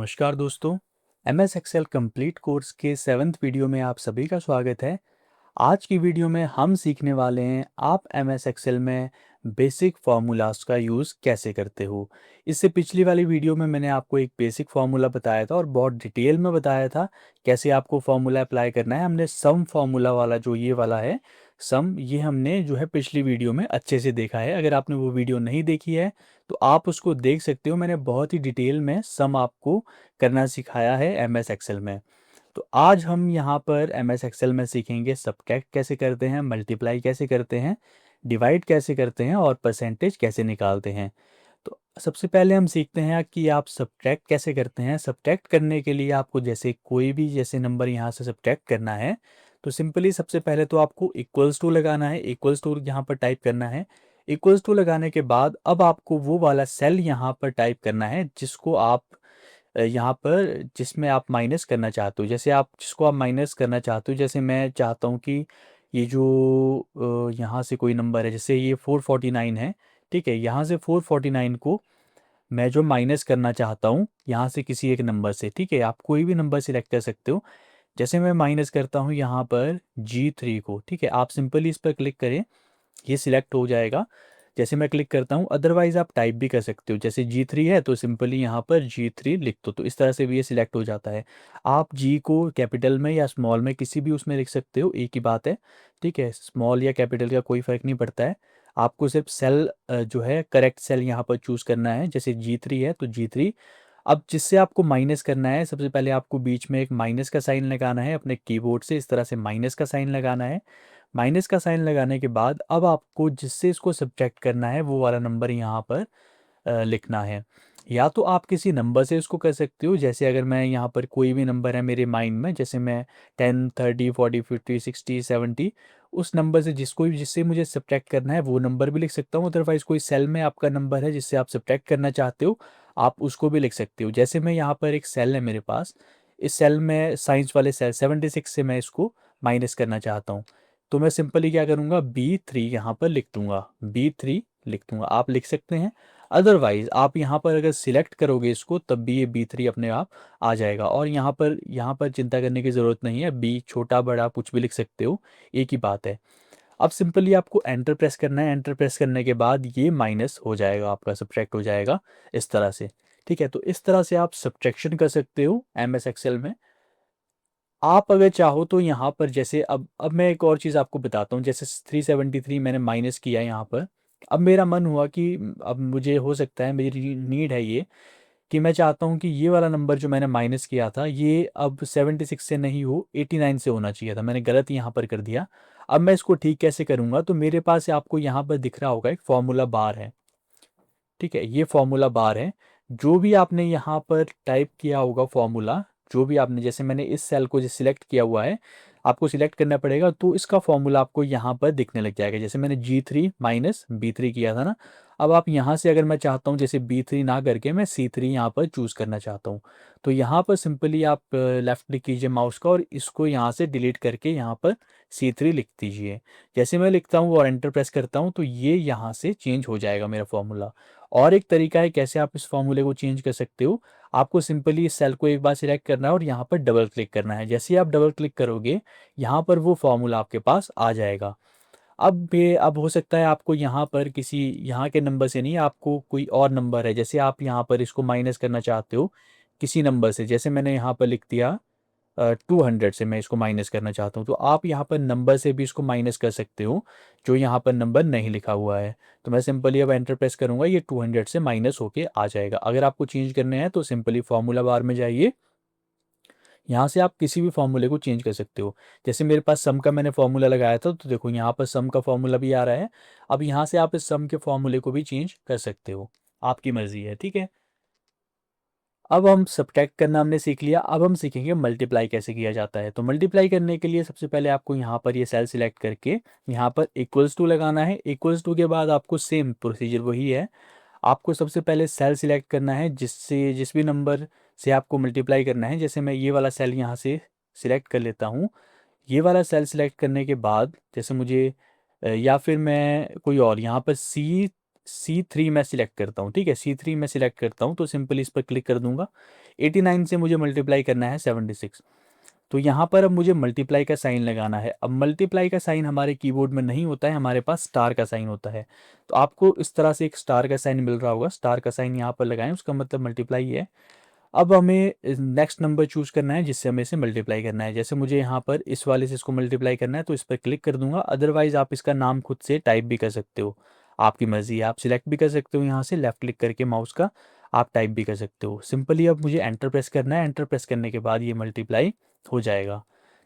नमस्कार दोस्तों। M S excel complete course के 7th वीडियो में आप सभी का स्वागत है। आज की वीडियो में हम सीखने वाले हैं आप एम एस एक्सेल में बेसिक फार्मूलाज का यूज़ कैसे करते हो। इससे पिछली वाली वीडियो में मैंने आपको एक बेसिक फार्मूला बताया था और बहुत डिटेल में बताया था कैसे आपको फार्मूला अप्लाई करना है। हमने सम फार्मूला वाला जो ये वाला है सम, ये हमने जो है पिछली वीडियो में अच्छे से देखा है। अगर आपने वो वीडियो नहीं देखी है तो आप उसको देख सकते हो। मैंने बहुत ही डिटेल में सम आपको करना सिखाया है एम एस एक्सेल में। तो आज हम यहाँ पर एम एस एक्सेल में सीखेंगे सब्ट्रैक्ट कैसे करते हैं, मल्टीप्लाई कैसे करते हैं, डिवाइड कैसे करते हैं और परसेंटेज कैसे निकालते हैं। तो सबसे पहले हम सीखते हैं कि आप सब्ट्रैक्ट कैसे करते हैं। सब्ट्रैक्ट करने के लिए आपको जैसे कोई भी जैसे नंबर यहाँ से सब्ट्रैक्ट करना है तो सिंपली सबसे पहले तो आपको इक्वल्स टू लगाना है। इक्वल्स टू यहाँ पर टाइप करना है। इक्वल्स टू लगाने के बाद अब आपको वो वाला सेल यहाँ पर टाइप करना है जिसको आप यहाँ पर जिसमें आप माइनस करना चाहते हो। जैसे आप जिसको आप माइनस करना चाहते हो, जैसे मैं चाहता हूँ कि ये जो यहाँ से कोई नंबर है, जैसे ये 449 है, ठीक है। यहाँ से 449 को मैं जो माइनस करना चाहता हूँ यहाँ से किसी एक नंबर से, ठीक है। आप कोई भी नंबर सिलेक्ट कर सकते हो। जैसे मैं माइनस करता हूँ यहाँ पर G3 को, ठीक है। आप सिंपली इस पर क्लिक करें, ये सिलेक्ट हो जाएगा। जैसे मैं क्लिक करता हूँ, अदरवाइज आप टाइप भी कर सकते हो। जैसे G3 है तो सिंपली यहाँ पर G3 लिख दो, तो इस तरह से भी ये सिलेक्ट हो जाता है। आप जी को कैपिटल में या स्मॉल में किसी भी उसमें लिख सकते हो, एक ही बात है, ठीक है। स्मॉल या कैपिटल का कोई फ़र्क नहीं पड़ता है। आपको सिर्फ सेल जो है करेक्ट सेल यहाँ पर चूज़ करना है। जैसे G3 है तो G3। अब जिससे आपको माइनस करना है, सबसे पहले आपको बीच में एक माइनस का साइन लगाना है अपने कीबोर्ड से। इस तरह से माइनस का साइन लगाना है। माइनस का साइन लगाने के बाद अब आपको जिससे इसको सब्ट्रैक्ट करना है वो वाला नंबर यहाँ पर लिखना है। या तो आप किसी नंबर से इसको कर सकते हो। जैसे अगर मैं यहाँ पर कोई भी नंबर है मेरे माइंड में, जैसे मैं 10, 30, 40, 50, 60, 70, उस नंबर से जिससे मुझे सब्ट्रैक्ट करना है वो नंबर भी लिख सकता हूँ। अदरवाइज़ कोई सेल में आपका नंबर है जिससे आप सब्ट्रैक्ट करना चाहते हो, आप उसको भी लिख सकते हो। जैसे मैं यहाँ पर एक सेल है मेरे पास, इस सेल में साइंस वाले सेल 76 से मैं इसको माइनस करना चाहता हूँ। तो मैं सिंपली क्या करूँगा, B3 यहाँ पर लिख दूँगा, B3 लिख दूँगा। आप लिख सकते हैं। अदरवाइज़ आप यहाँ पर अगर सिलेक्ट करोगे इसको तब भी ये B3 अपने आप आ जाएगा। और यहाँ पर चिंता करने की ज़रूरत नहीं है, बी छोटा बड़ा कुछ भी लिख सकते हो, एक ही बात है। अब सिंपली आपको एंटर प्रेस करना है। एंटर प्रेस करने के बाद ये माइनस हो जाएगा, आपका सब्ट्रैक्ट हो जाएगा इस तरह से, ठीक है। तो इस तरह से आप सब्ट्रैक्शन कर सकते हो एम एस एक्सेल में। आप अगर चाहो तो यहाँ पर जैसे अब मैं एक और चीज़ आपको बताता हूँ। जैसे 373 मैंने माइनस किया यहाँ पर। अब मेरा मन हुआ कि अब मुझे हो सकता है, मेरी नीड है ये, कि मैं चाहता हूँ कि ये वाला नंबर जो मैंने माइनस किया था ये अब 76 से नहीं हो, 89 से होना चाहिए था। मैंने गलत यहाँ पर कर दिया। अब मैं इसको ठीक कैसे करूँगा, तो मेरे पास आपको यहाँ पर दिख रहा होगा एक फॉर्मूला बार है, ठीक है। ये फॉर्मूला बार है। जो भी आपने यहाँ पर टाइप किया होगा फॉर्मूला, जो भी आपने, जैसे मैंने इस सेल को जो सिलेक्ट किया हुआ है, आपको सिलेक्ट करना पड़ेगा तो इसका फॉर्मूला आपको यहाँ पर दिखने लग जाएगा। जैसे मैंने G3 माइनस B3 किया था ना। अब आप यहाँ से अगर मैं चाहता हूँ जैसे B3 ना करके मैं C3 यहाँ पर चूज़ करना चाहता हूँ, तो यहाँ पर सिंपली आप लेफ़्ट क्लिक कीजिए माउस का और इसको यहाँ से डिलीट करके यहाँ पर C3 लिख दीजिए। जैसे मैं लिखता हूँ और एंटर प्रेस करता हूँ तो ये यहाँ से चेंज हो जाएगा मेरा फॉर्मूला। और एक तरीका है कैसे आप इस फॉर्मूले को चेंज कर सकते हो। आपको सिंपली इस सेल को एक बार सिलेक्ट करना है और यहाँ पर डबल क्लिक करना है। जैसे ही आप डबल क्लिक करोगे यहाँ पर वो फॉर्मूला आपके पास आ जाएगा। अब हो सकता है आपको यहाँ पर किसी यहाँ के नंबर से नहीं, आपको कोई और नंबर है, जैसे आप यहाँ पर इसको माइनस करना चाहते हो किसी नंबर से। जैसे मैंने यहाँ पर लिख दिया 200 से मैं इसको माइनस करना चाहता हूँ, तो आप यहाँ पर नंबर से भी इसको माइनस कर सकते हो जो यहाँ पर नंबर नहीं लिखा हुआ है। तो मैं सिंपली अब एंटर प्रेस करूँगा, ये 200 से माइनस होके आ जाएगा। अगर आपको चेंज करने हैं तो सिंपली फार्मूला बार में जाइए, यहाँ से आप किसी भी फॉर्मूले को चेंज कर सकते हो। जैसे मेरे पास सम का मैंने फॉर्मूला लगाया था तो देखो यहाँ पर सम का फॉर्मूला भी आ रहा है। अब यहाँ से आप इस सम के फॉर्मूले को भी चेंज कर सकते हो, आपकी मर्जी है, ठीक है। अब हम सब्ट्रैक्ट करना हमने सीख लिया। अब हम सीखेंगे मल्टीप्लाई कैसे किया जाता है। तो मल्टीप्लाई करने के लिए सबसे पहले आपको यहाँ पर ये सेल सिलेक्ट करके यहाँ पर इक्वल्स टू लगाना है। इक्वल्स टू के बाद आपको सेम प्रोसीजर वही है। आपको सबसे पहले सेल सिलेक्ट करना है जिससे जिस भी नंबर से आपको मल्टीप्लाई करना है। जैसे मैं ये वाला सेल यहाँ से सिलेक्ट कर लेता हूँ। ये वाला सेल सिलेक्ट करने के बाद जैसे मुझे या फिर मैं कोई और यहाँ पर C3 मैं सिलेक्ट करता हूँ, ठीक है, C3 मैं सिलेक्ट करता हूँ तो सिंपली इस पर क्लिक कर दूंगा। 89 से मुझे मल्टीप्लाई करना है 76, तो यहाँ पर अब मुझे मल्टीप्लाई का साइन लगाना है। अब मल्टीप्लाई का साइन हमारे कीबोर्ड में नहीं होता है, हमारे पास स्टार का साइन होता है। तो आपको इस तरह से एक स्टार का साइन मिल रहा होगा, स्टार का साइन यहाँ पर लगाएं, उसका मतलब मल्टीप्लाई है। अब हमें नेक्स्ट नंबर चूज करना है जिससे हमें इसे मल्टीप्लाई करना है। जैसे मुझे यहाँ पर इस वाले से इसको मल्टीप्लाई करना है तो इस पर क्लिक कर दूंगा। अदरवाइज आप इसका नाम खुद से टाइप भी कर सकते हो, आपकी मर्जी है। आप सिलेक्ट भी कर सकते हो यहाँ से लेफ्ट क्लिक करके माउस का, आप टाइप भी कर सकते हो। सिंपली अब मुझे एंटर प्रेस करना है, एंटर प्रेस करने के बाद ये मल्टीप्लाई हो जाएगा,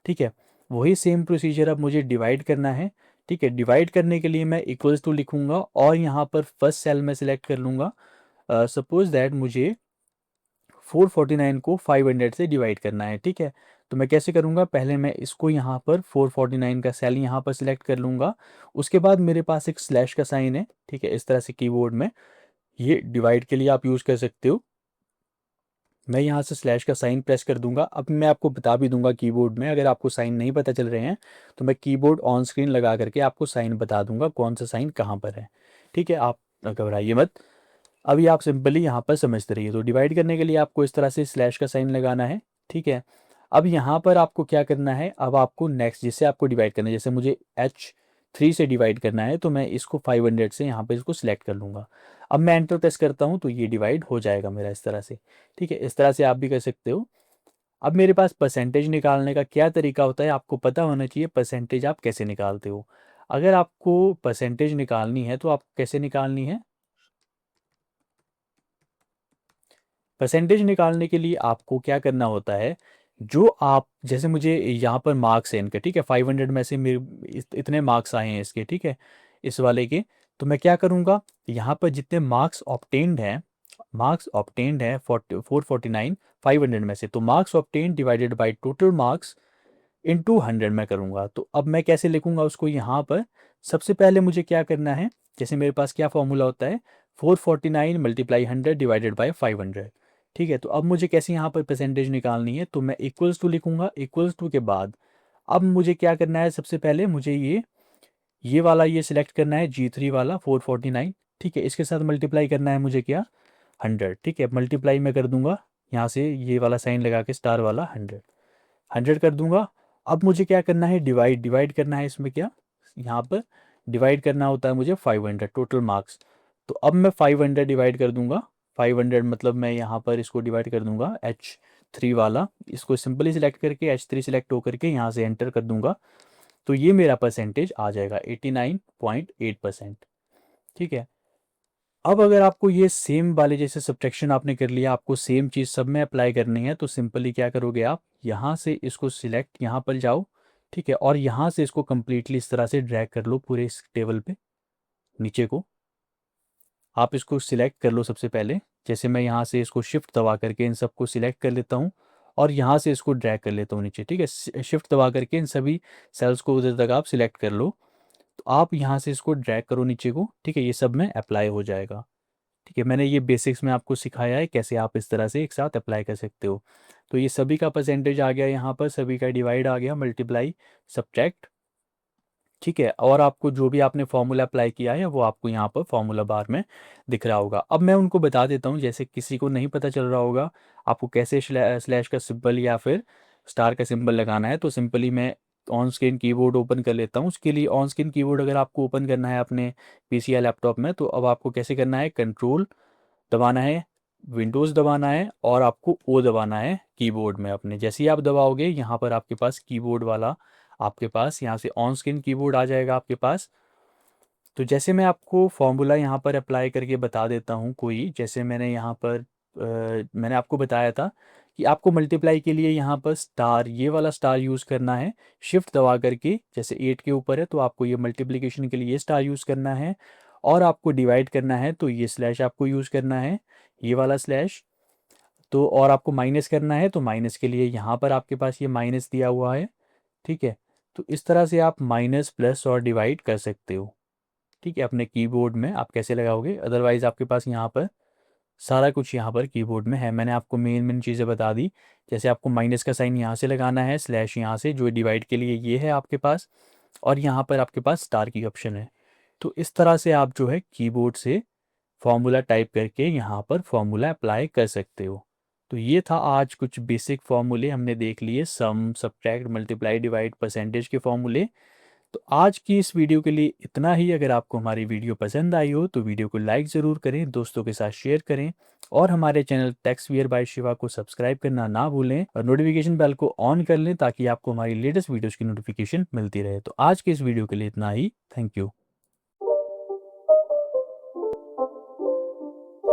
ठीक है। वही सेम प्रोसीजर अब मुझे डिवाइड करना है, ठीक है। डिवाइड करने के लिए मैं इक्वल्स टू लिखूंगा और यहाँ पर फर्स्ट सेल में सिलेक्ट कर लूँगा। सपोज दैट मुझे 449 को 500 से डिवाइड करना है, ठीक है। तो मैं कैसे करूँगा, पहले मैं इसको यहाँ पर 449 का सेल यहाँ पर सिलेक्ट कर लूँगा। उसके बाद मेरे पास एक स्लैश का साइन है, ठीक है, इस तरह से कीबोर्ड में ये डिवाइड के लिए आप यूज़ कर सकते हो। मैं यहाँ से स्लैश का साइन प्रेस कर दूंगा। अब मैं आपको बता भी दूंगा कीबोर्ड में, अगर आपको साइन नहीं पता चल रहे हैं तो मैं कीबोर्ड ऑन स्क्रीन लगा करके आपको साइन बता दूंगा कौन सा साइन कहाँ पर है, ठीक है। आप घबराइए मत, अभी आप सिंपली यहाँ पर समझते रहिए। तो डिवाइड करने के लिए आपको इस तरह से स्लैश का साइन लगाना है, ठीक है। अब यहाँ पर आपको क्या करना है, अब आपको नेक्स्ट जिससे आपको डिवाइड करना है, जैसे मुझे H3 से डिवाइड करना है तो मैं इसको 500 से यहाँ पर इसको सिलेक्ट कर लूँगा। अब मैं एंटर प्रेस करता हूँ तो ये डिवाइड हो जाएगा मेरा इस तरह से, ठीक है। इस तरह से आप भी कर सकते हो। अब मेरे पास परसेंटेज निकालने का क्या तरीका होता है, आपको पता होना चाहिए परसेंटेज आप कैसे निकालते हो। अगर आपको परसेंटेज निकालनी है तो आप कैसे निकालनी है, परसेंटेज निकालने के लिए आपको क्या करना होता है, जो आप जैसे मुझे यहाँ पर मार्क्स है इनके, ठीक है, 500 में से मेरे इतने मार्क्स आए हैं इसके, ठीक है, इस वाले के। तो मैं क्या करूँगा, यहाँ पर जितने मार्क्स ऑब्टेन्ड है 449 500 में से, तो marks obtained divided by total marks into 100 में करूँगा। तो अब मैं कैसे लिखूँगा उसको, यहाँ पर सबसे पहले मुझे क्या करना है, जैसे मेरे पास क्या फॉर्मूला होता है, 449 मल्टीप्लाई 100 डिवाइडेड बाई 500, ठीक है। तो अब मुझे कैसे यहाँ पर परसेंटेज निकालनी है, तो मैं इक्वल्स टू लिखूँगा। इक्वल्स टू के बाद अब मुझे क्या करना है, सबसे पहले मुझे ये वाला ये सिलेक्ट करना है, G3 वाला 449, ठीक है। इसके साथ मल्टीप्लाई करना है मुझे क्या, 100, ठीक है। मल्टीप्लाई मैं कर दूंगा यहाँ से ये वाला साइन लगा के स्टार वाला 100 कर दूंगा। अब मुझे क्या करना है, डिवाइड करना है इसमें क्या, यहाँ पर डिवाइड करना होता है मुझे 500 टोटल मार्क्स। तो अब मैं 500 डिवाइड कर दूंगा, 500 मतलब मैं यहाँ पर इसको डिवाइड कर दूंगा H3 वाला, इसको सिंपली सिलेक्ट करके H3 सिलेक्ट होकर के यहाँ से एंटर कर दूंगा। तो ये मेरा परसेंटेज आ जाएगा 89.8%, ठीक है। अब अगर आपको ये सेम वाले जैसे सब्ट्रैक्शन आपने कर लिया, आपको सेम चीज़ सब में अप्लाई करनी है, तो सिंपली क्या करोगे आप, यहाँ से इसको सिलेक्ट यहाँ पर जाओ, ठीक है, और यहाँ से इसको कम्प्लीटली इस तरह से ड्रैग कर लो पूरे इस टेबल पे नीचे को। आप इसको सिलेक्ट कर लो सबसे पहले, जैसे मैं यहाँ से इसको शिफ्ट दबा करके इन सबको सिलेक्ट कर लेता हूँ और यहाँ से इसको ड्रैग कर लेता हूँ नीचे, ठीक है। शिफ्ट दबा करके इन सभी सेल्स को उधर तक आप सिलेक्ट कर लो। तो आप यहाँ से इसको ड्रैग करो नीचे को, ठीक है, ये सब में अप्लाई हो जाएगा, ठीक है। मैंने ये बेसिक्स में आपको सिखाया है कैसे आप इस तरह से एक साथ अप्लाई कर सकते हो। तो ये सभी का परसेंटेज आ गया यहाँ पर, सभी का डिवाइड आ गया, मल्टीप्लाई, सब्ट्रैक्ट, ठीक है। और आपको जो भी आपने फॉर्मूला अप्लाई किया है वो आपको यहाँ पर फॉर्मूला बार में दिख रहा होगा। अब मैं उनको बता देता हूँ, जैसे किसी को नहीं पता चल रहा होगा आपको कैसे स्लैश का सिंबल या फिर स्टार का सिंबल लगाना है, तो सिंपली मैं ऑन स्क्रीन कीबोर्ड ओपन कर लेता हूँ। उसके लिए ऑन स्क्रीन कीबोर्ड अगर आपको ओपन करना है अपने पीसी या लैपटॉप में, तो अब आपको कैसे करना है, कंट्रोल दबाना है, विंडोज़ दबाना है और आपको ओ दबाना है कीबोर्ड में अपने। जैसे ही आप दबाओगे यहाँ पर आपके पास कीबोर्ड वाला, आपके पास यहाँ से ऑन स्क्रीन कीबोर्ड आ जाएगा आपके पास। तो जैसे मैं आपको फॉर्मूला यहाँ पर अप्लाई करके बता देता हूँ कोई, जैसे मैंने यहाँ पर मैंने आपको बताया था कि आपको मल्टीप्लाई के लिए यहाँ पर स्टार, ये वाला स्टार यूज़ करना है शिफ्ट दबा करके। जैसे 8 के ऊपर है तो आपको ये मल्टीप्लिकेशन के लिए ये स्टार यूज़ करना है, और आपको डिवाइड करना है तो ये स्लैश आपको यूज़ करना है, ये वाला स्लैश। तो और आपको माइनस करना है तो माइनस के लिए यहाँ पर आपके पास ये माइनस दिया हुआ है, ठीक है। तो इस तरह से आप माइनस प्लस और डिवाइड कर सकते हो, ठीक है, अपने कीबोर्ड में आप कैसे लगाओगे। अदरवाइज़ आपके पास यहाँ पर सारा कुछ यहाँ पर कीबोर्ड में है, मैंने आपको मेन मेन चीज़ें बता दी। जैसे आपको माइनस का साइन यहाँ से लगाना है, स्लैश यहाँ से जो डिवाइड के लिए ये है आपके पास, और यहाँ पर आपके पास स्टार की ऑप्शन है। तो इस तरह से आप जो है कीबोर्ड से फॉर्मूला टाइप करके यहाँ पर फॉर्मूला अप्लाई कर सकते हो। तो ये था आज कुछ बेसिक फॉर्मूले हमने देख लिए, सम, सब्ट्रैक्ट, मल्टीप्लाई, डिवाइड, परसेंटेज के फॉर्मूले। तो आज की इस वीडियो के लिए इतना ही। अगर आपको हमारी वीडियो पसंद आई हो तो वीडियो को लाइक ज़रूर करें, दोस्तों के साथ शेयर करें और हमारे चैनल टेक्सवियर बाय शिवा को सब्सक्राइब करना ना भूलें और नोटिफिकेशन बेल को ऑन कर लें ताकि आपको हमारी लेटेस्ट वीडियोज़ की नोटिफिकेशन मिलती रहे। तो आज के इस वीडियो के लिए इतना ही। Thank you.